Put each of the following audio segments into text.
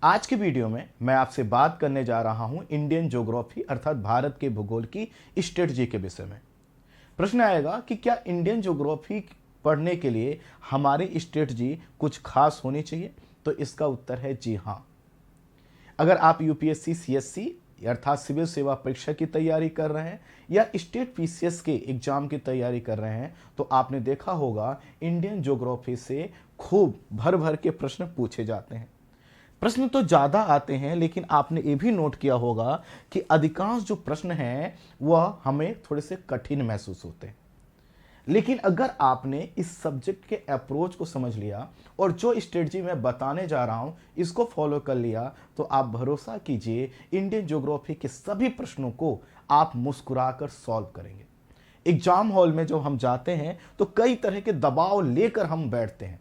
आज की वीडियो में मैं आपसे बात करने जा रहा हूं इंडियन ज्योग्राफी अर्थात भारत के भूगोल की स्ट्रेटजी के विषय में। प्रश्न आएगा कि क्या इंडियन ज्योग्राफी पढ़ने के लिए हमारी स्ट्रेटजी कुछ खास होनी चाहिए? तो इसका उत्तर है जी हाँ। अगर आप यूपीएससी सीएससी अर्थात सिविल सेवा परीक्षा की तैयारी कर रहे हैं या स्टेट पीसीएस के एग्जाम की तैयारी कर रहे हैं तो आपने देखा होगा इंडियन ज्योग्राफी से खूब भर भर के प्रश्न पूछे जाते हैं। प्रश्न तो ज़्यादा आते हैं, लेकिन आपने ये भी नोट किया होगा कि अधिकांश जो प्रश्न हैं वह हमें थोड़े से कठिन महसूस होते हैं। लेकिन अगर आपने इस सब्जेक्ट के अप्रोच को समझ लिया और जो स्ट्रेटजी मैं बताने जा रहा हूं इसको फॉलो कर लिया तो आप भरोसा कीजिए इंडियन ज्योग्राफी के सभी प्रश्नों को आप मुस्कुराकर सॉल्व करेंगे। एग्जाम हॉल में जब हम जाते हैं तो कई तरह के दबाव लेकर हम बैठते हैं।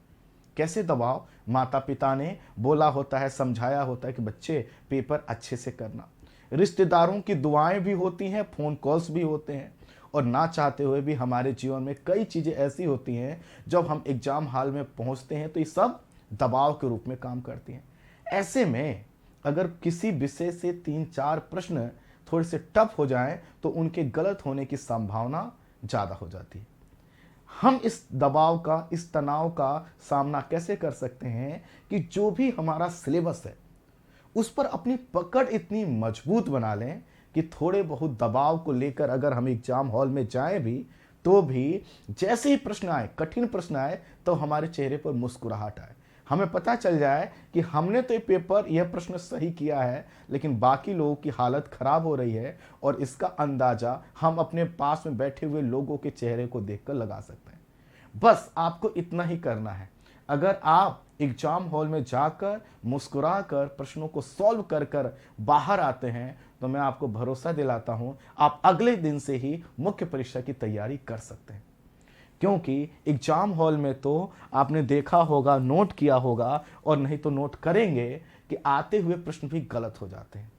कैसे दबाव? माता पिता ने बोला होता है, समझाया होता है कि बच्चे पेपर अच्छे से करना। रिश्तेदारों की दुआएं भी होती हैं, फोन कॉल्स भी होते हैं, और ना चाहते हुए भी हमारे जीवन में कई चीज़ें ऐसी होती हैं जब हम एग्जाम हॉल में पहुंचते हैं तो ये सब दबाव के रूप में काम करती हैं। ऐसे में अगर किसी विषय से 3-4 प्रश्न थोड़े से टफ हो जाएं तो उनके गलत होने की संभावना ज़्यादा हो जाती है। हम इस दबाव का, इस तनाव का सामना कैसे कर सकते हैं कि जो भी हमारा सिलेबस है उस पर अपनी पकड़ इतनी मजबूत बना लें कि थोड़े बहुत दबाव को लेकर अगर हम एग्जाम हॉल में जाएं भी तो भी जैसे ही प्रश्न आए, कठिन प्रश्न आए, तो हमारे चेहरे पर मुस्कुराहट आए। हमें पता चल जाए कि हमने तो यह प्रश्न सही किया है, लेकिन बाकी लोगों की हालत खराब हो रही है, और इसका अंदाजा हम अपने पास में बैठे हुए लोगों के चेहरे को देखकर लगा सकते हैं। बस आपको इतना ही करना है। अगर आप एग्जाम हॉल में जाकर मुस्कुराकर प्रश्नों को सॉल्व कर कर बाहर आते हैं तो मैं आपको भरोसा दिलाता हूं आप अगले दिन से ही मुख्य परीक्षा की तैयारी कर सकते हैं। क्योंकि एग्जाम हॉल में तो आपने देखा होगा, नोट किया होगा, और नहीं तो नोट करेंगे कि आते हुए प्रश्न भी गलत हो जाते हैं।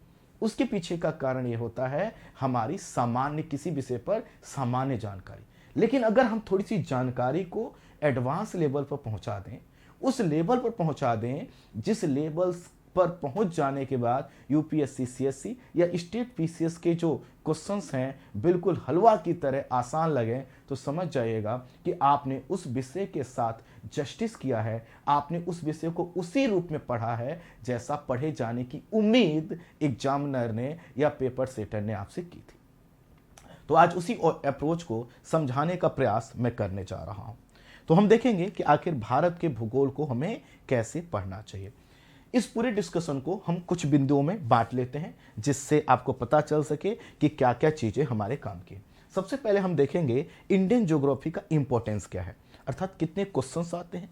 उसके पीछे का कारण यह होता है हमारी सामान्य किसी विषय पर सामान्य जानकारी। लेकिन अगर हम थोड़ी सी जानकारी को एडवांस लेवल पर पहुंचा दें, उस लेवल पर पहुंचा दें जिस लेवल पर पहुंच जाने के बाद यूपीएससी सीएससी या स्टेट पीसीएस के जो क्वेश्चंस हैं बिल्कुल हलवा की तरह आसान लगें, तो समझ जाइएगा कि आपने उस विषय के साथ जस्टिस किया है, आपने उस विषय को उसी रूप में पढ़ा है जैसा पढ़े जाने की उम्मीद एग्जामिनर ने या पेपर सेटर ने आपसे की थी। तो आज उसी अप्रोच को समझाने का प्रयास मैं करने जा रहा हूं। तो हम देखेंगे कि आखिर भारत के भूगोल को हमें कैसे पढ़ना चाहिए। इस पूरे डिस्कशन को हम कुछ बिंदुओं में बांट लेते हैं जिससे आपको पता चल सके कि क्या क्या चीजें हमारे काम की। सबसे पहले हम देखेंगे इंडियन ज्योग्राफी का इंपॉर्टेंस क्या है, अर्थात कितने क्वेश्चंस आते हैं।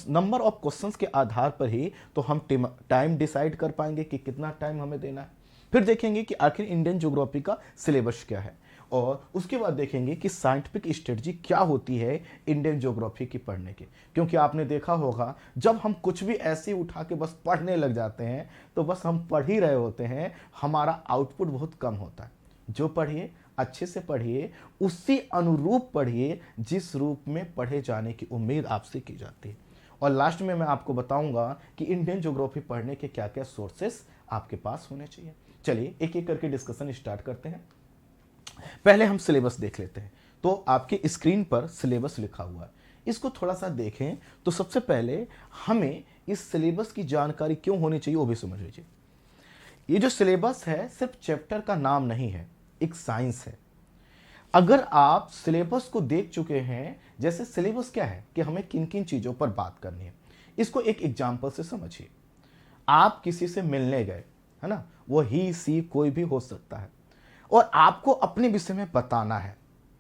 नंबर ऑफ क्वेश्चंस के आधार पर ही तो हम टाइम डिसाइड कर पाएंगे कि कितना टाइम हमें देना है। फिर देखेंगे कि आखिर इंडियन ज्योग्राफी का सिलेबस क्या है, और उसके बाद देखेंगे कि साइंटिफिक स्ट्रेटजी क्या होती है इंडियन ज्योग्राफी की पढ़ने की। क्योंकि आपने देखा होगा जब हम कुछ भी ऐसे उठा के बस पढ़ने लग जाते हैं तो बस हम पढ़ ही रहे होते हैं, हमारा आउटपुट बहुत कम होता है। जो पढ़िए अच्छे से पढ़िए, उसी अनुरूप पढ़िए जिस रूप में पढ़े जाने की उम्मीद आपसे की जाती है। और लास्ट में मैं आपको बताऊंगा कि इंडियन ज्योग्राफी पढ़ने के क्या क्या सोर्सेस आपके पास होने चाहिए। चलिए एक एक करके डिस्कशन स्टार्ट करते हैं। पहले हम सिलेबस देख लेते हैं। तो आपके स्क्रीन पर सिलेबस लिखा हुआ है, इसको थोड़ा सा देखें तो सबसे पहले हमें इस सिलेबस की जानकारी क्यों होनी चाहिए वो भी समझ लीजिए। ये जो सिलेबस है सिर्फ चैप्टर का नाम नहीं है, एक साइंस है। अगर आप सिलेबस को देख चुके हैं, जैसे सिलेबस क्या है कि हमें किन किन चीजों पर बात करनी है, इसको एक एग्जाम्पल से समझिए। आप किसी से मिलने गए, है ना, वो ही सी कोई भी हो सकता है, और आपको अपने विषय में बताना है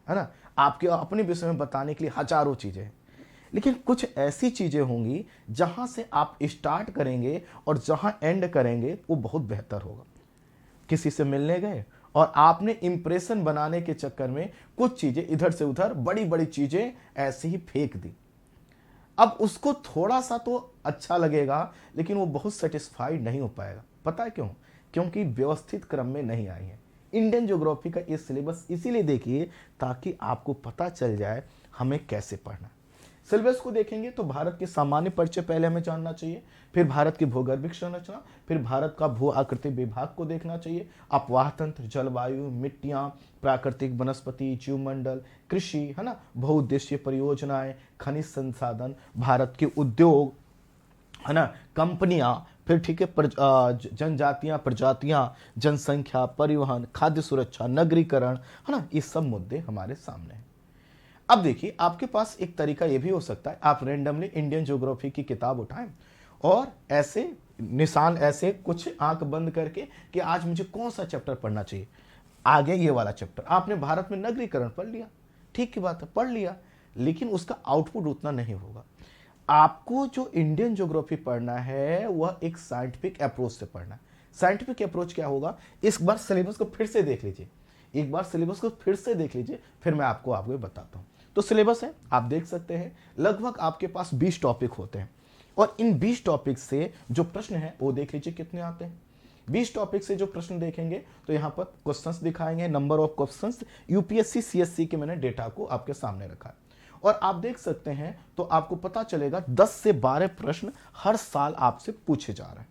ना। आपके अपने विषय में बताने के लिए हजारों चीजें हैं, लेकिन कुछ ऐसी चीजें होंगी जहां से आप स्टार्ट करेंगे और जहां एंड करेंगे वो बहुत बेहतर होगा। किसी से मिलने गए और आपने इंप्रेशन बनाने के चक्कर में कुछ चीजें इधर से उधर, बड़ी बड़ी चीजें ऐसे ही फेंक दी। अब उसको थोड़ा सा तो अच्छा लगेगा, लेकिन वो बहुत सेटिस्फाइड नहीं हो पाएगा। पता है क्यों? क्योंकि व्यवस्थित क्रम में नहीं आई है। इंडियन ज्योग्राफी का ये सिलेबस इसीलिए देखिए ताकि आपको पता चल जाए हमें कैसे पढ़ना। सिलेबस को देखेंगे तो भारत के सामान्य परिचय पहले हमें जानना चाहिए, फिर भारत की भूगर्भिक संरचना, फिर भारत का भू आकृति विभाग को देखना चाहिए, अपवाह तंत्र, जलवायु, मिट्टियां, प्राकृतिक वनस्पति, जीवमंडल, कृषि, है ना, बहुउद्देशीय परियोजनाएं, खनिज संसाधन, भारत के उद्योग, है ना, कंपनियां, फिर ठीक है जनजातियां, प्रजातियां, जनसंख्या, परिवहन, खाद्य सुरक्षा, नगरीकरण, है ना, ये सब मुद्दे हमारे सामने हैं। अब देखिए, आपके पास एक तरीका यह भी हो सकता है, आप रेंडमली इंडियन ज्योग्राफी की किताब उठाएं और ऐसे निशान, ऐसे कुछ आंख बंद करके कि आज मुझे कौन सा चैप्टर पढ़ना चाहिए, आगे ये वाला चैप्टर। आपने भारत में नगरीकरण पढ़ लिया, ठीक की बात है, पढ़ लिया, लेकिन उसका आउटपुट उतना नहीं होगा। आपको जो इंडियन ज्योग्राफी पढ़ना है वह एक साइंटिफिक अप्रोच से पढ़ना है। साइंटिफिक अप्रोच क्या होगा, इस बार सिलेबस को फिर से देख लीजिए, एक बार सिलेबस को फिर से देख लीजिए, फिर मैं आपको बताता हूं। तो सिलेबस है, आप देख सकते हैं, लगभग आपके पास 20 टॉपिक होते हैं और इन 20 टॉपिक से जो प्रश्न है वो देख लीजिए कितने आते हैं। 20 टॉपिक से जो प्रश्न देखेंगे तो यहां पर क्वेश्चंस दिखाएंगे, number of questions, UPSC CSC के मैंने डेटा को आपके सामने रखा है और आप देख सकते हैं तो आपको पता चलेगा 10 से 12 प्रश्न हर साल आपसे पूछे जा रहे हैं।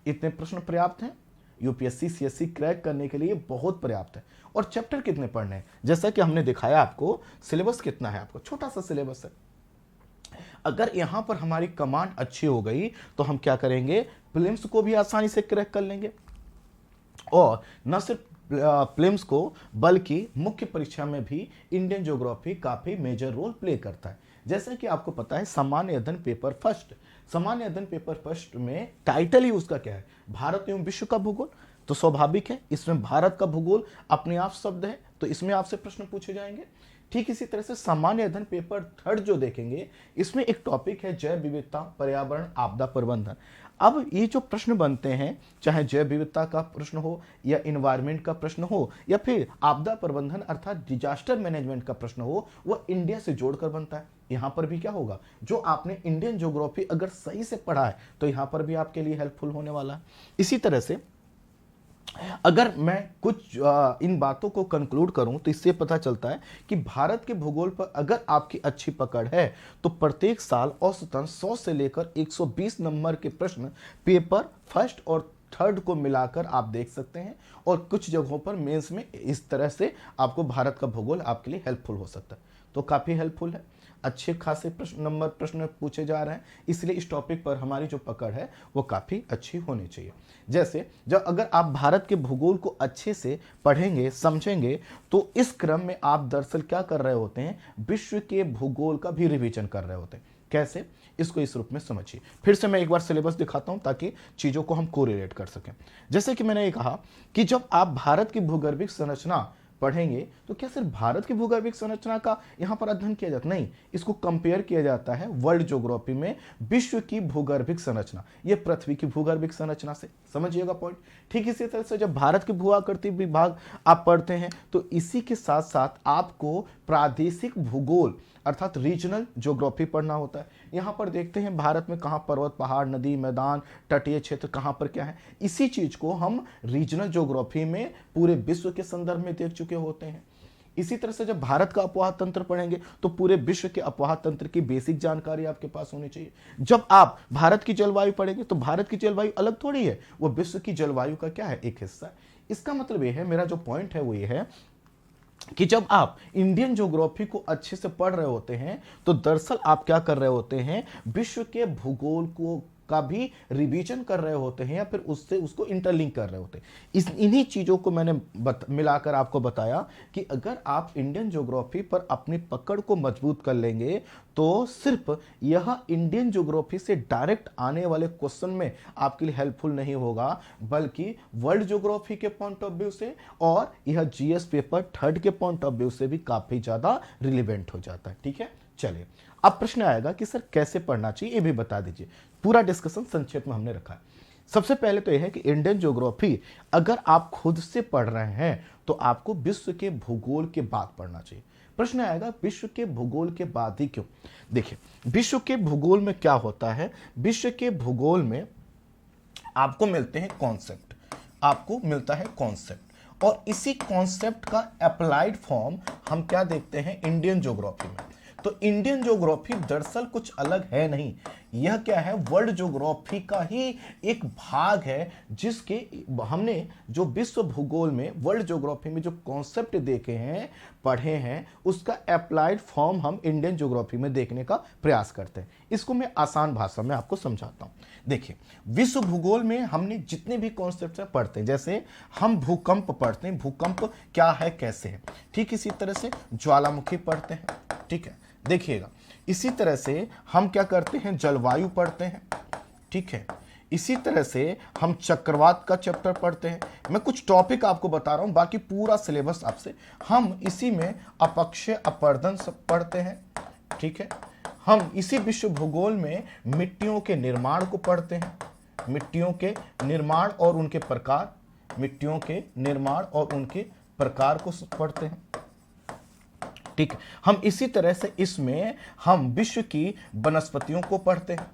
इतने प्रश्न पर्याप्त हैं यूपीएससी सीएससी क्रैक करने के लिए, बहुत पर्याप्त है। और चैप्टर कितने पढ़ने हैं, जैसा कि हमने दिखाया आपको, सिलेबस कितना है, आपको छोटा सा सिलेबस है। अगर यहां पर हमारी कमांड अच्छी हो गई तो हम क्या करेंगे, प्रीलिम्स को भी आसानी से क्रैक कर लेंगे और न सिर्फ प्रीलिम्स को बल्कि मुख्य परीक्षा में भी इंडियन ज्योग्राफी काफी मेजर रोल प्ले करता है। जैसा कि आपको पता है, सामान्य अध्ययन पेपर फर्स्ट, सामान्य अध्ययन पेपर फर्स्ट में टाइटल ही उसका क्या है, भारत एवं विश्व का भूगोल। तो स्वाभाविक है इसमें भारत का भूगोल अपने आप शब्द है, तो इसमें आपसे प्रश्न पूछे जाएंगे। ठीक इसी तरह से सामान्य अध्ययन पेपर थर्ड जो देखेंगे, इसमें एक टॉपिक है जैव विविधता, पर्यावरण, आपदा प्रबंधन। अब ये जो प्रश्न बनते हैं, चाहे जैव विविधता का प्रश्न हो या इन्वायरमेंट का प्रश्न हो या फिर आपदा प्रबंधन अर्थात डिजास्टर मैनेजमेंट का प्रश्न हो, वह इंडिया से जोड़कर बनता है। यहां पर भी क्या होगा, जो आपने इंडियन ज्योग्राफी अगर सही से पढ़ा है तो यहां पर भी आपके लिए हेल्पफुल होने वाला है। इसी तरह से अगर मैं कुछ इन बातों को कंक्लूड करूं तो इससे पता चलता है कि भारत के भूगोल पर अगर आपकी अच्छी पकड़ है तो प्रत्येक साल औसतन 100 से लेकर 120 नंबर के प्रश्न पेपर फर्स्ट और थर्ड को मिलाकर आप देख सकते हैं और कुछ जगहों पर मेंस में इस तरह से आपको भारत का भूगोल आपके लिए हेल्पफुल हो सकता है। तो काफ़ी हेल्पफुल है, अच्छे खासे प्रश्न पूछे जा रहे हैं, इसलिए इस टॉपिक पर हमारी जो पकड़ है वो काफ़ी अच्छी होनी चाहिए। जैसे जब अगर आप भारत के भूगोल को अच्छे से पढ़ेंगे समझेंगे तो इस क्रम में आप दरअसल क्या कर रहे होते हैं, विश्व के भूगोल का भी रिवीजन कर रहे होते हैं। कैसे, इसको इस रूप में समझिए। फिर से मैं एक बार सिलेबस दिखाता हूं ताकि चीज़ों को हम कोरिलेट कर सकें। जैसे कि मैंने ये कहा कि जब आप भारत की भूगर्भिक संरचना पढ़ेंगे तो क्या सिर्फ भारत की भूगर्भिक संरचना का यहां पर अध्ययन किया जाता, नहीं, इसको कंपेयर किया जाता है वर्ल्ड ज्योग्राफी में विश्व की भूगर्भिक संरचना, ये पृथ्वी की भूगर्भिक संरचना से, समझिएगा पॉइंट। ठीक इसी तरह से जब भारत की भू आकृति विभाग आप पढ़ते हैं तो इसी के साथ साथ आपको प्रादेशिक भूगोल अर्थात रीजनल ज्योग्राफी पढ़ना होता है। यहाँ पर देखते हैं भारत में कहाँ पर्वत, पहाड़, नदी, मैदान, तटीय क्षेत्र कहाँ पर क्या है, इसी चीज को हम रीजनल ज्योग्राफी में पूरे विश्व के संदर्भ में देख चुके होते हैं। इसी तरह से जब भारत का अपवाह तंत्र पढ़ेंगे तो पूरे विश्व के अपवाह तंत्र की बेसिक जानकारी आपके पास होनी चाहिए। जब आप भारत की जलवायु पढ़ेंगे तो भारत की जलवायु अलग थोड़ी है, वो विश्व की जलवायु का क्या है, एक हिस्सा है। इसका मतलब यह है, मेरा जो पॉइंट है वो ये है कि जब आप इंडियन ज्योग्राफी को अच्छे से पढ़ रहे होते हैं तो दरअसल आप क्या कर रहे होते हैं, विश्व के भूगोल को का भी रिवीजन कर रहे होते हैं या फिर उससे उसको इंटरलिंक कर रहे होते हैं। इन्हीं चीज़ों को मैंने मिलाकर आपको बताया कि अगर आप इंडियन ज्योग्राफी पर अपनी पकड़ को मजबूत कर लेंगे तो सिर्फ यह इंडियन ज्योग्राफी से डायरेक्ट आने वाले क्वेश्चन में आपके लिए हेल्पफुल नहीं होगा, बल्कि वर्ल्ड ज्योग्राफी के पॉइंट ऑफ व्यू से और यह जीएस पेपर थर्ड के पॉइंट ऑफ व्यू से भी काफ़ी ज़्यादा रिलेवेंट हो जाता है। ठीक है, चलिए अब प्रश्न आएगा कि सर कैसे पढ़ना चाहिए, ये भी बता दीजिए। पूरा डिस्कशन संक्षेप में हमने रखा है। सबसे पहले तो यह है कि इंडियन ज्योग्राफी अगर आप खुद से पढ़ रहे हैं तो आपको विश्व के भूगोल के बाद पढ़ना चाहिए। प्रश्न आएगा विश्व के भूगोल के बाद ही क्यों? देखिए, विश्व के भूगोल में क्या होता है, विश्व के भूगोल में आपको मिलते हैं कॉन्सेप्ट, आपको मिलता है कॉन्सेप्ट और इसी कॉन्सेप्ट का अप्लाइड फॉर्म हम क्या देखते हैं इंडियन ज्योग्राफी में। तो इंडियन ज्योग्राफी दरअसल कुछ अलग है नहीं, यह क्या है, वर्ल्ड ज्योग्राफी का ही एक भाग है, जिसके हमने जो विश्व भूगोल में वर्ल्ड ज्योग्राफी में जो कॉन्सेप्ट देखे हैं, पढ़े हैं, उसका अप्लाइड फॉर्म हम इंडियन ज्योग्राफी में देखने का प्रयास करते हैं। इसको मैं आसान भाषा में आपको समझाता हूं। देखिए, विश्व भूगोल में हमने जितने भी कॉन्सेप्ट पढ़ते हैं, जैसे हम भूकंप पढ़ते हैं, भूकंप क्या है, कैसे है, ठीक इसी तरह से ज्वालामुखी पढ़ते हैं, ठीक है, देखिएगा, इसी तरह से हम क्या करते हैं, जलवायु पढ़ते हैं, ठीक है, इसी तरह से हम चक्रवात का चैप्टर पढ़ते हैं। मैं कुछ टॉपिक आपको बता रहा हूं, बाकी पूरा सिलेबस आपसे, हम इसी में अपक्षय अपरदन सब पढ़ते हैं, ठीक है, हम इसी विश्व भूगोल में मिट्टियों के निर्माण को पढ़ते हैं, मिट्टियों के निर्माण और उनके प्रकार, मिट्टियों के निर्माण और उनके प्रकार को पढ़ते हैं, ठीक। हम इसी तरह से इसमें हम विश्व की वनस्पतियों को पढ़ते हैं,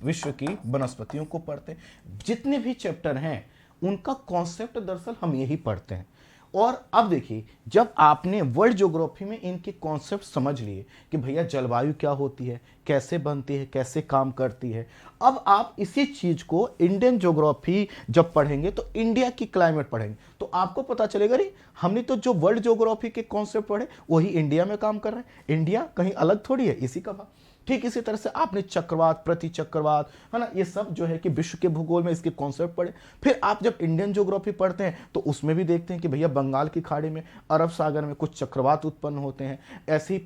विश्व की वनस्पतियों को पढ़ते हैं। जितने भी चैप्टर हैं उनका कॉन्सेप्ट दरअसल हम यही पढ़ते हैं। और अब देखिए, जब आपने वर्ल्ड ज्योग्राफी में इनके कॉन्सेप्ट समझ लिए कि भैया जलवायु क्या होती है, कैसे बनती है, कैसे काम करती है, अब आप इसी चीज को इंडियन ज्योग्राफी जब पढ़ेंगे तो इंडिया की क्लाइमेट पढ़ेंगे तो आपको पता चलेगा, रे हमने तो जो वर्ल्ड ज्योग्राफी के कॉन्सेप्ट पढ़े वही इंडिया में काम कर रहे हैं, इंडिया कहीं अलग थोड़ी है, इसी का भाग। ठीक इसी तरह से आपने चक्रवात, प्रति चक्रवात, है ना, ये सब जो है कि विश्व के भूगोल में इसके कॉन्सेप्ट पढ़े। फिर आप जब इंडियन ज्योग्राफी पढ़ते हैं तो उसमें भी देखते हैं कि भैया बंगाल की खाड़ी में, अरब सागर में कुछ चक्रवात उत्पन्न होते हैं, ऐसे ही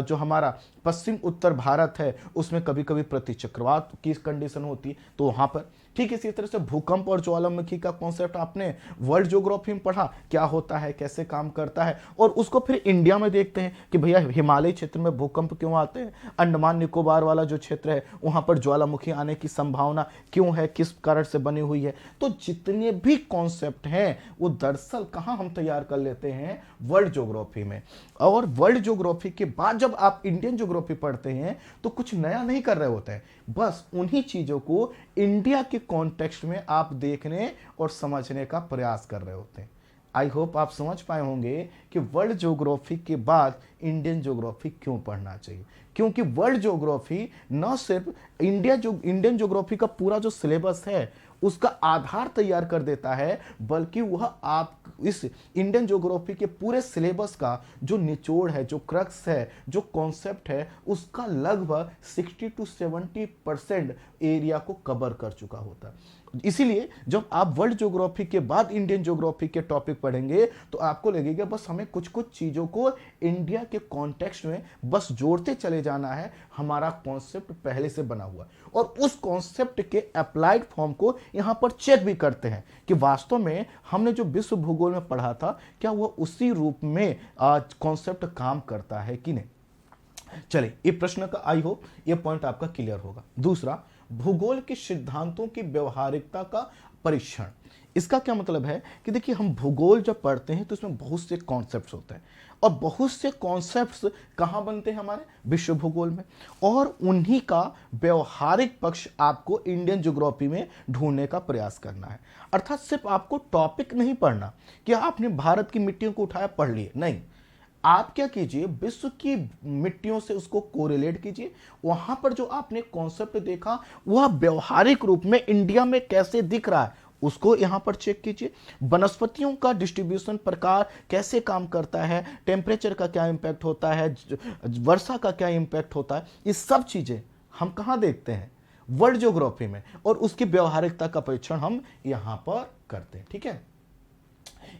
जो हमारा पश्चिम उत्तर भारत है उसमें कभी कभी प्रति चक्रवात की कंडीशन होती है, तो वहां पर ठीक इसी तरह से भूकंप और ज्वालामुखी का कॉन्सेप्ट आपने वर्ल्ड ज्योग्राफी में पढ़ा, क्या होता है, कैसे काम करता है, और उसको फिर इंडिया में देखते हैं कि भैया हिमालय क्षेत्र में भूकंप क्यों आते हैं, अंडमान निकोबार वाला जो क्षेत्र है वहां पर ज्वालामुखी आने की संभावना क्यों है, किस कारण से बनी हुई है। तो जितने भी कॉन्सेप्ट हैं वो दरअसल कहां हम तैयार कर लेते हैं, वर्ल्ड ज्योग्राफी में। और वर्ल्ड ज्योग्राफी के बाद जब आप इंडियन ज्योग्राफी पढ़ते हैं तो कुछ नया नहीं कर रहे होते हैं, बस उन्हीं चीजों को इंडिया के कॉन्टेक्स्ट में आप देखने और समझने का प्रयास कर रहे होते हैं। आई होप आप समझ पाए होंगे कि वर्ल्ड ज्योग्राफी के बाद इंडियन ज्योग्राफी क्यों पढ़ना चाहिए, क्योंकि वर्ल्ड ज्योग्राफी न सिर्फ इंडियन ज्योग्राफी का पूरा जो सिलेबस है उसका आधार तैयार कर देता है, बल्कि वह आप इस इंडियन ज्योग्राफी के पूरे सिलेबस का जो निचोड़ है, जो क्रक्स है, जो कॉन्सेप्ट है, उसका लगभग 60 to 70% एरिया को कवर कर चुका होता है। इसीलिए जब आप वर्ल्ड ज्योग्राफी के बाद इंडियन ज्योग्राफी के टॉपिक पढ़ेंगे तो आपको लगेगा बस हमें कुछ कुछ चीजों को इंडिया के कॉन्टेक्स्ट में बस जोड़ते चले जाना है, हमारा कॉन्सेप्ट पहले से बना हुआ है। और उस कॉन्सेप्ट के अप्लाइड फॉर्म को यहां पर चेक भी करते हैं कि वास्तव में हमने जो विश्व भूगोल में पढ़ा था क्या वह उसी रूप में कॉन्सेप्ट काम करता है कि नहीं। चलिए, ये प्रश्न का आई होप ये पॉइंट आपका क्लियर होगा। दूसरा, भूगोल के सिद्धांतों की व्यवहारिकता का परीक्षण। इसका क्या मतलब है कि देखिए, हम भूगोल जब पढ़ते हैं तो इसमें बहुत से कॉन्सेप्ट्स होते हैं, और बहुत से कॉन्सेप्ट्स कहां बनते हैं, हमारे विश्व भूगोल में, और उन्हीं का व्यवहारिक पक्ष आपको इंडियन ज्योग्राफी में ढूंढने का प्रयास करना है। अर्थात सिर्फ आपको टॉपिक नहीं पढ़ना कि आपने भारत की मिट्टियों को उठाया पढ़ लिए, नहीं, आप क्या कीजिए, विश्व की मिट्टियों से उसको कोरिलेट कीजिए, वहां पर जो आपने कॉन्सेप्ट देखा वह व्यवहारिक रूप में इंडिया में कैसे दिख रहा है उसको यहां पर चेक कीजिए। वनस्पतियों का डिस्ट्रीब्यूशन प्रकार कैसे काम करता है, टेम्परेचर का क्या इंपैक्ट होता है, वर्षा का क्या इंपैक्ट होता है, ये सब चीजें हम कहां देखते हैं, वर्ल्ड ज्योग्राफी में, और उसकी व्यवहारिकता का परीक्षण हम यहां पर करते हैं। ठीक है,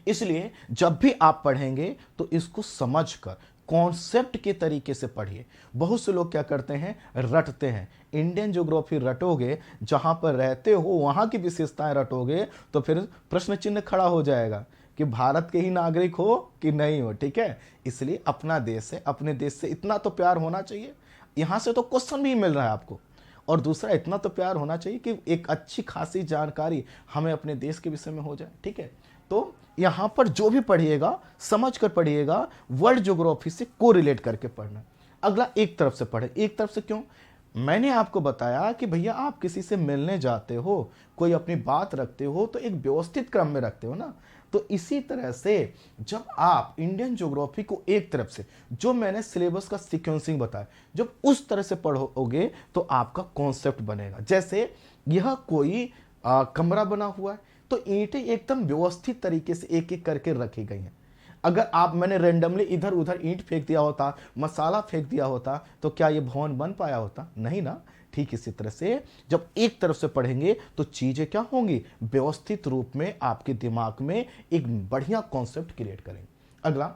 इसलिए जब भी आप पढ़ेंगे तो इसको समझकर कॉन्सेप्ट के तरीके से पढ़िए। बहुत से लोग क्या करते हैं, रटते हैं। इंडियन ज्योग्राफी रटोगे, जहां पर रहते हो वहां की विशेषताएं रटोगे तो फिर प्रश्न चिन्ह खड़ा हो जाएगा कि भारत के ही नागरिक हो कि नहीं हो। ठीक है, इसलिए अपना देश है, अपने देश से इतना तो प्यार होना चाहिए, यहां से तो क्वेश्चन भी मिल रहा है आपको, और दूसरा इतना तो प्यार होना चाहिए कि एक अच्छी खासी जानकारी हमें अपने देश के विषय में हो जाए। ठीक है, तो यहां पर जो भी पढ़िएगा समझ कर पढ़िएगा, वर्ल्ड ज्योग्राफी से कोरिलेट करके पढ़ना। अगला, एक तरफ से पढ़े, एक तरफ से क्यों, मैंने आपको बताया कि भैया आप किसी से मिलने जाते हो, कोई अपनी बात रखते हो तो एक व्यवस्थित क्रम में रखते हो ना। तो इसी तरह से जब आप इंडियन ज्योग्राफी को एक तरफ से, जो मैंने सिलेबस का सीक्वेंसिंग बताया, जब उस तरह से पढ़ोगे तो आपका कॉन्सेप्ट बनेगा। जैसे यह कोई कमरा बना हुआ है तो ईंटें एकदम व्यवस्थित तरीके से एक एक करके रखी गई हैं। अगर आप मैंने रेंडमली इधर उधर ईंट फेंक दिया होता, मसाला फेंक दिया होता, तो क्या ये भवन बन पाया होता? नहीं ना। ठीक इसी तरह से जब एक तरफ से पढ़ेंगे तो चीजें क्या होंगी, व्यवस्थित रूप में आपके दिमाग में एक बढ़िया कॉन्सेप्ट क्रिएट करेंगे। अगला,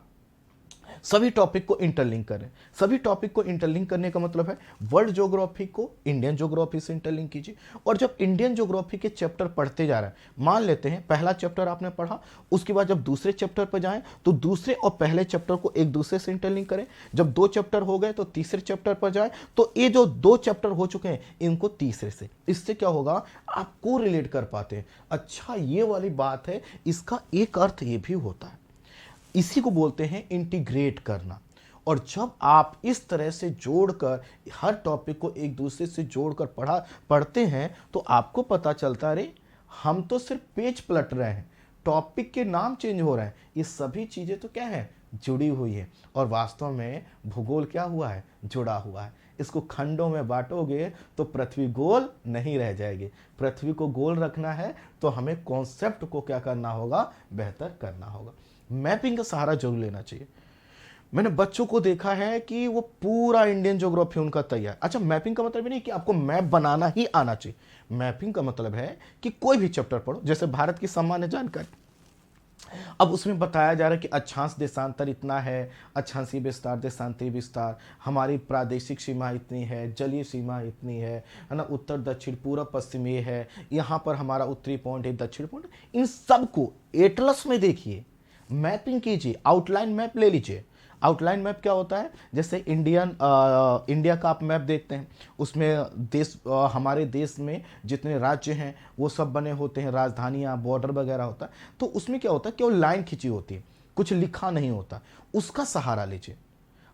सभी टॉपिक को इंटरलिंक करें। सभी टॉपिक को इंटरलिंक करने का मतलब है वर्ल्ड ज्योग्राफी को इंडियन ज्योग्राफी से इंटरलिंक कीजिए। और जब इंडियन ज्योग्राफी के चैप्टर पढ़ते जा रहे हैं, मान लेते हैं पहला चैप्टर आपने पढ़ा, उसके बाद जब दूसरे चैप्टर पर जाएं तो दूसरे और पहले चैप्टर को एक दूसरे से इंटरलिंक करें। जब 2 चैप्टर हो गए तो तीसरे चैप्टर पर जाएं, तो ये जो 2 चैप्टर हो चुके हैं इनको तीसरे से, इससे क्या होगा, आप को रिलेट कर पाते हैं। अच्छा ये वाली बात है, इसका एक अर्थ ये भी होता है, इसी को बोलते हैं इंटीग्रेट करना। और जब आप इस तरह से जोड़कर हर टॉपिक को एक दूसरे से जोड़कर पढ़ते हैं तो आपको पता चलता है अरे हम तो सिर्फ पेज पलट रहे हैं, टॉपिक के नाम चेंज हो रहे हैं, ये सभी चीजें तो क्या है, जुड़ी हुई है। और वास्तव में भूगोल क्या हुआ है, जुड़ा हुआ है। इसको खंडों में बांटोगे तो पृथ्वी गोल नहीं रह जाएगी। पृथ्वी को गोल रखना है तो हमें कॉन्सेप्ट को क्या करना होगा, बेहतर करना होगा। मैपिंग का सहारा जरूर लेना चाहिए। मैंने बच्चों को देखा है कि वो पूरा इंडियन ज्योग्राफी उनका तैयार। अच्छा, मैपिंग का मतलब नहीं कि आपको मैप बनाना ही आना चाहिए। मैपिंग का मतलब है कि कोई भी चैप्टर पढ़ो, जैसे भारत की सामान्य जानकारी, अब उसमें बताया जा रहा है कि अक्षांश देशांतर इतना है, अक्षांशीय विस्तार, देशांतरीय विस्तार, हमारी प्रादेशिक सीमा इतनी है, जलीय सीमा इतनी है ना, उत्तर दक्षिण पूर्व पश्चिम ये है, यहाँ पर हमारा उत्तरी पॉइंट है, दक्षिण पॉइंट। इन सब को एटलस में देखिए, मैपिंग कीजिए, आउटलाइन मैप ले लीजिए। आउटलाइन मैप क्या होता है, जैसे इंडिया का आप मैप देखते हैं, उसमें देश हमारे देश में जितने राज्य हैं वो सब बने होते हैं, राजधानियाँ, बॉर्डर वगैरह होता है। तो उसमें क्या होता है, केवल लाइन खींची होती है, कुछ लिखा नहीं होता। उसका सहारा लीजिए।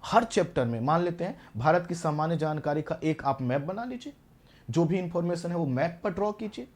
हर चैप्टर में मान लेते हैं भारत की सामान्य जानकारी का एक आप मैप बना लीजिए, जो भी इंफॉर्मेशन है वो मैप पर ड्रॉ कीजिए।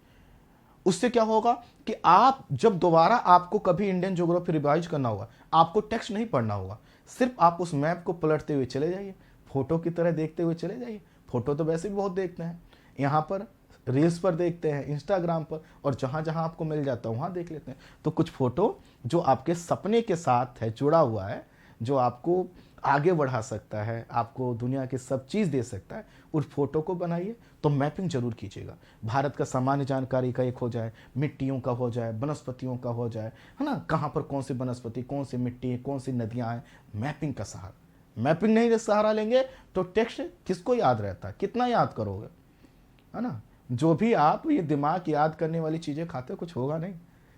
उससे क्या होगा कि आप जब दोबारा आपको कभी इंडियन ज्योग्राफी रिवाइज करना होगा, आपको टेक्स्ट नहीं पढ़ना होगा, सिर्फ आप उस मैप को पलटते हुए चले जाइए, फोटो की तरह देखते हुए चले जाइए। फोटो तो वैसे भी बहुत देखते हैं, यहाँ पर रील्स पर देखते हैं, इंस्टाग्राम पर, और जहाँ जहाँ आपको मिल जाता है वहाँ देख लेते हैं। तो कुछ फोटो जो आपके सपने के साथ है, जुड़ा हुआ है, जो आपको आगे बढ़ा सकता है, आपको दुनिया की सब चीज़ दे सकता है, उस फोटो को बनाइए। तो मैपिंग जरूर कीजिएगा। भारत का सामान्य जानकारी का एक हो जाए, मिट्टियों का हो जाए, वनस्पतियों का हो जाए, है ना, कहाँ पर कौन सी वनस्पति, कौन सी मिट्टी है, कौन सी नदियाँ हैं, मैपिंग का सहारा। मैपिंग नहीं सहारा लेंगे तो टेक्स्ट किसको याद रहता है, कितना याद करोगे, है ना। जो भी आप ये दिमाग याद करने वाली चीज़ें खाते हो, कुछ होगा नहीं।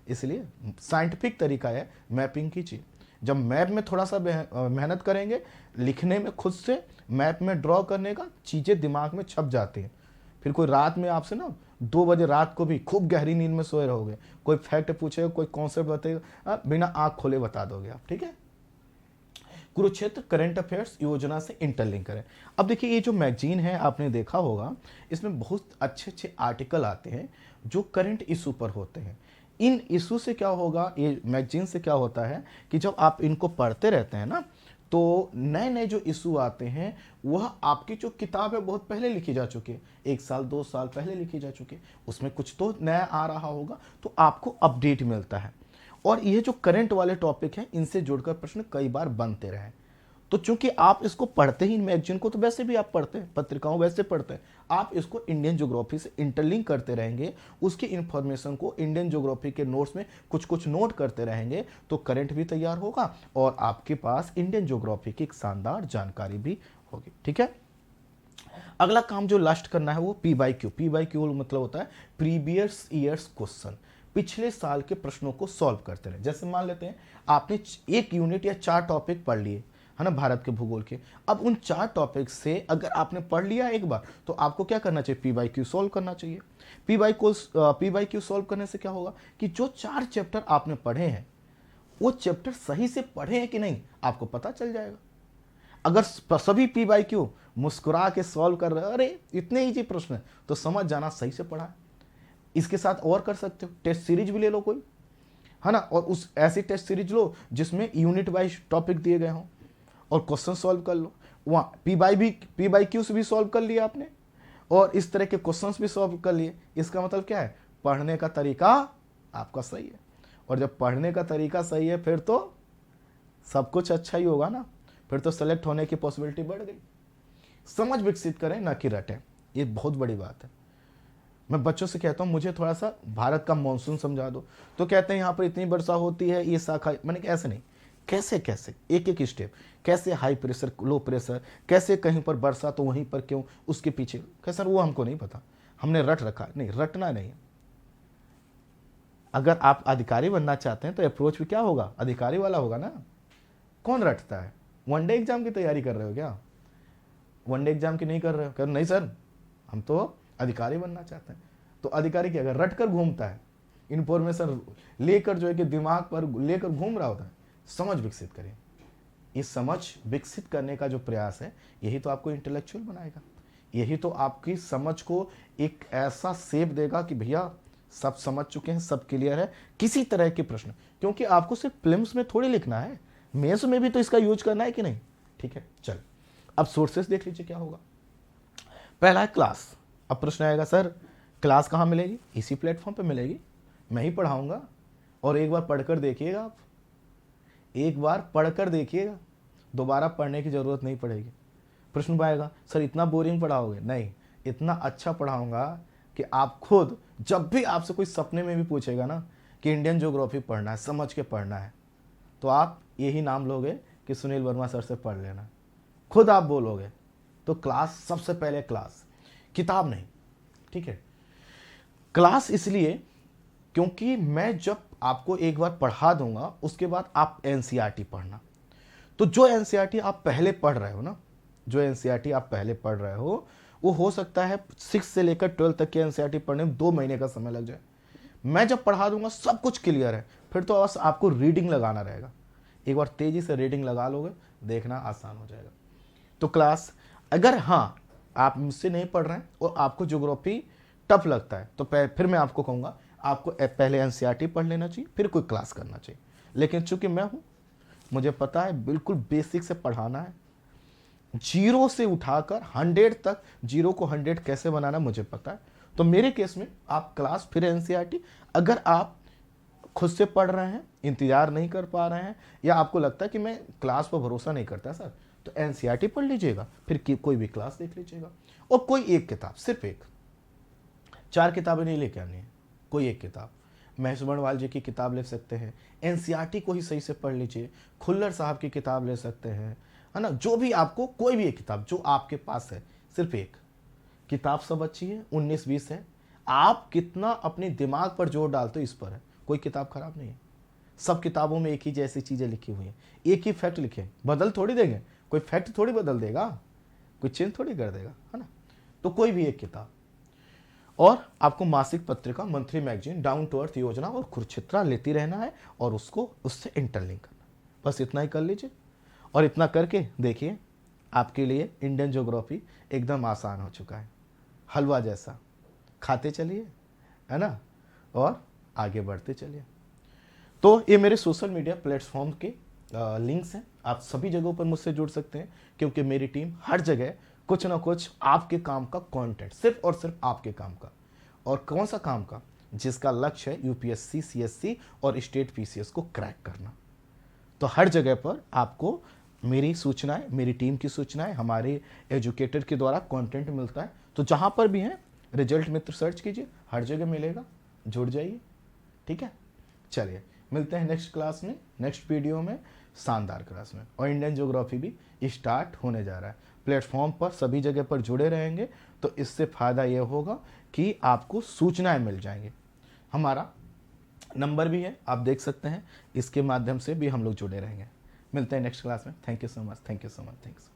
इसलिए साइंटिफिक तरीका है, मैपिंग कीजिए। जब मैप में थोड़ा सा मेहनत करेंगे, लिखने में खुद से, मैप में ड्रॉ करने का, चीज़ें दिमाग में छप जाती हैं। फिर कोई रात में आपसे ना 2 बजे रात को भी खूब गहरी नींद में सोए रहोगे, कोई फैक्ट पूछेगा, कोई कॉन्सेप्ट बताएगा, बिना आँख खोले बता दोगे आप। ठीक है। कुरुक्षेत्र करंट अफेयर्स योजना से इंटरलिंक करें। अब देखिए, ये जो मैगजीन है आपने देखा होगा, इसमें बहुत अच्छे अच्छे आर्टिकल आते हैं जो करंट इशू पर होते हैं। इन इशू से क्या होगा, ये मैगजीन से क्या होता है कि जब आप इनको पढ़ते रहते हैं ना, तो नए नए जो इशू आते हैं वह आपकी जो किताब है बहुत पहले लिखी जा चुकी है, 1 साल 2 साल पहले लिखी जा चुकी है, उसमें कुछ तो नया आ रहा होगा, तो आपको अपडेट मिलता है। और ये जो करंट वाले टॉपिक हैं, इनसे जुड़कर प्रश्न कई बार बनते रहे। तो चूंकि आप इसको पढ़ते ही, मैगजीन को तो वैसे भी आप पढ़ते हैं, पत्रिकाओं वैसे पढ़ते हैं, आप इसको इंडियन ज्योग्राफी से इंटरलिंक करते रहेंगे, उसकी इंफॉर्मेशन को इंडियन ज्योग्राफी के नोट्स में कुछ कुछ नोट करते रहेंगे, तो करंट भी तैयार होगा और आपके पास इंडियन ज्योग्राफी की एक शानदार जानकारी भी होगी। ठीक है। अगला काम जो लास्ट करना है वो P/Q। P/Q मतलब होता है प्रीवियस ईयर्स क्वेश्चन, पिछले साल के प्रश्नों को सॉल्व करते रहे। जैसे मान लेते हैं आपने 1 यूनिट या 4 टॉपिक पढ़ लिए, है ना, भारत के भूगोल के। अब उन 4 टॉपिक से अगर आपने पढ़ लिया एक बार, तो आपको क्या करना चाहिए, P/Q सॉल्व करना चाहिए। P/Q सॉल्व करने से क्या होगा कि जो 4 चैप्टर आपने पढ़े हैं वो चैप्टर सही से पढ़े हैं कि नहीं आपको पता चल जाएगा। अगर सभी पी बाई क्यू मुस्कुरा के सॉल्व कर रहे हो, अरे इतने इजी प्रश्न है, तो समझ जाना सही से पढ़ा है। इसके साथ और कर सकते हो, टेस्ट सीरीज भी ले लो कोई, है ना, और उस ऐसी टेस्ट सीरीज लो जिसमें यूनिट वाइज टॉपिक दिए गए हों और क्वेश्चन सॉल्व कर लो। वहाँ पी बाई क्यू से भी सॉल्व कर लिया आपने और इस तरह के क्वेश्चंस भी सॉल्व कर लिए। इसका मतलब क्या है, पढ़ने का तरीका आपका सही है, और जब पढ़ने का तरीका सही है फिर तो सब कुछ अच्छा ही होगा ना, फिर तो सेलेक्ट होने की पॉसिबिलिटी बढ़ गई। समझ विकसित करें, ना कि रटें, ये बहुत बड़ी बात है। मैं बच्चों से कहता हूँ मुझे थोड़ा सा भारत का मानसून समझा दो, तो कहते हैं यहाँ पर इतनी वर्षा होती है, ये शाखा, मैंने कहा ऐसे नहीं, कैसे कैसे एक एक स्टेप, कैसे हाई प्रेशर लो प्रेशर, कैसे कहीं पर वर्षा तो वहीं पर क्यों, उसके पीछे क्या सर वो हमको नहीं पता, हमने रट रखा। नहीं, रटना नहीं। अगर आप अधिकारी बनना चाहते हैं तो अप्रोच भी क्या होगा, अधिकारी वाला होगा ना। कौन रटता है, वनडे एग्जाम की तैयारी कर रहे हो क्या, वनडे एग्जाम की नहीं कर रहे हो, कर नहीं सर हम तो अधिकारी बनना चाहते हैं। तो अधिकारी क्या, अगर रट कर घूमता है, इंफॉर्मेशन लेकर जो है कि दिमाग पर लेकर घूम रहा होता है, समझ विकसित करें। इस समझ विकसित करने का जो प्रयास है, यही तो आपको इंटेलेक्चुअल बनाएगा, यही तो आपकी समझ को एक ऐसा शेप देगा कि भैया सब समझ चुके हैं, सब क्लियर है, किसी तरह के प्रश्न, क्योंकि आपको सिर्फ प्रीलिम्स में थोड़ी लिखना है, मेंस में भी तो इसका यूज करना है कि नहीं। ठीक है, चल अब सोर्सेस देख लीजिए क्या होगा। पहला है क्लास। अब प्रश्न आएगा सर क्लास कहाँ मिलेगी, इसी प्लेटफॉर्म पे मिलेगी, मैं ही पढ़ाऊंगा, और एक बार पढ़कर देखिएगा, आप एक बार पढ़कर देखिएगा, दोबारा पढ़ने की ज़रूरत नहीं पड़ेगी। प्रश्न आएगा सर इतना बोरिंग पढ़ाओगे, नहीं, इतना अच्छा पढ़ाऊंगा कि आप खुद जब भी आपसे कोई सपने में भी पूछेगा ना कि इंडियन ज्योग्राफी पढ़ना है, समझ के पढ़ना है, तो आप यही नाम लोगे कि सुनील वर्मा सर से पढ़ लेना, खुद आप बोलोगे। तो क्लास, सबसे पहले क्लास, किताब नहीं। ठीक है, क्लास इसलिए क्योंकि मैं जब आपको एक बार पढ़ा दूंगा उसके बाद आप एनसीईआरटी पढ़ना, तो जो एनसीईआरटी आप पहले पढ़ रहे हो ना, जो एनसीईआरटी आप पहले पढ़ रहे हो वो सकता है 6 से लेकर 12 तक के एनसीईआरटी पढ़ने में 2 महीने का समय लग जाए। मैं जब पढ़ा दूंगा सब कुछ क्लियर है, फिर तो बस आपको रीडिंग लगाना रहेगा। एक बार तेजी से रीडिंग लगा लोगे, देखना आसान हो जाएगा। तो क्लास, अगर हाँ आप मुझसे नहीं पढ़ रहे हैं और आपको ज्योग्राफी टफ लगता है, तो फिर मैं आपको कहूँगा आपको पहले एनसीईआरटी पढ़ लेना चाहिए, फिर कोई क्लास करना चाहिए। लेकिन चूंकि मैं हूँ, मुझे पता है बिल्कुल बेसिक से पढ़ाना है, जीरो से उठाकर 100 तक, जीरो को 100 कैसे बनाना मुझे पता है। तो मेरे केस में आप क्लास फिर एनसीईआरटी। अगर आप खुद से पढ़ रहे हैं, इंतजार नहीं कर पा रहे हैं, या आपको लगता है कि मैं क्लास पर भरोसा नहीं करता सर, तो एनसीईआरटी पढ़ लीजिएगा, फिर कोई भी क्लास देख लीजिएगा, और कोई एक किताब, सिर्फ एक, 4 किताबें नहीं लेके आनी है, कोई एक किताब। महेश बर्णवाल जी की किताब ले सकते हैं, एनसीईआरटी को ही सही से पढ़ लीजिए, खुल्लर साहब की किताब ले सकते हैं, है ना, जो भी आपको, कोई भी एक किताब जो आपके पास है, सिर्फ एक किताब। सब अच्छी है, 19-20 है, आप कितना अपने दिमाग पर जोर डालते हो इस पर है। कोई किताब खराब नहीं है, सब किताबों में एक ही जैसी चीज़ें लिखी हुई हैं, एक ही फैक्ट लिखे, बदल थोड़ी देंगे, कोई फैक्ट थोड़ी बदल देगा, कोई चेंज थोड़ी कर देगा, है ना। तो कोई भी एक किताब, और आपको मासिक पत्रिका, monthly magazine, down to earth Yojana और कुरुक्षेत्र लेती रहना है, और उसको उससे इंटरलिंक करना, बस इतना ही कर लीजिए। और इतना करके देखिए आपके लिए इंडियन ज्योग्राफी एकदम आसान हो चुका है, हलवा जैसा, खाते चलिए, है ना, और आगे बढ़ते चलिए। तो ये मेरे सोशल मीडिया प्लेटफॉर्म के लिंक्स हैं, आप सभी जगहों पर मुझसे जुड़ सकते हैं, क्योंकि मेरी टीम हर जगह कुछ ना कुछ आपके काम का कंटेंट, सिर्फ और सिर्फ आपके काम का, और कौन सा काम का, जिसका लक्ष्य है यूपीएससी, सीएससी और स्टेट पीसीएस को क्रैक करना। तो हर जगह पर आपको मेरी सूचनाएं, मेरी टीम की सूचनाएं, हमारे एजुकेटर के द्वारा कंटेंट मिलता है। तो जहां पर भी है रिजल्ट मित्र सर्च कीजिए, हर जगह मिलेगा, जुड़ जाइए। ठीक है, चलिए मिलते हैं नेक्स्ट क्लास में, नेक्स्ट वीडियो में, शानदार क्लास में। और इंडियन ज्योग्राफी भी स्टार्ट होने जा रहा है, प्लेटफॉर्म पर सभी जगह पर जुड़े रहेंगे, तो इससे फ़ायदा ये होगा कि आपको सूचनाएं मिल जाएंगी। हमारा नंबर भी है, आप देख सकते हैं, इसके माध्यम से भी हम लोग जुड़े रहेंगे। मिलते हैं नेक्स्ट क्लास में। Thank you so much, thank you so much, thanks.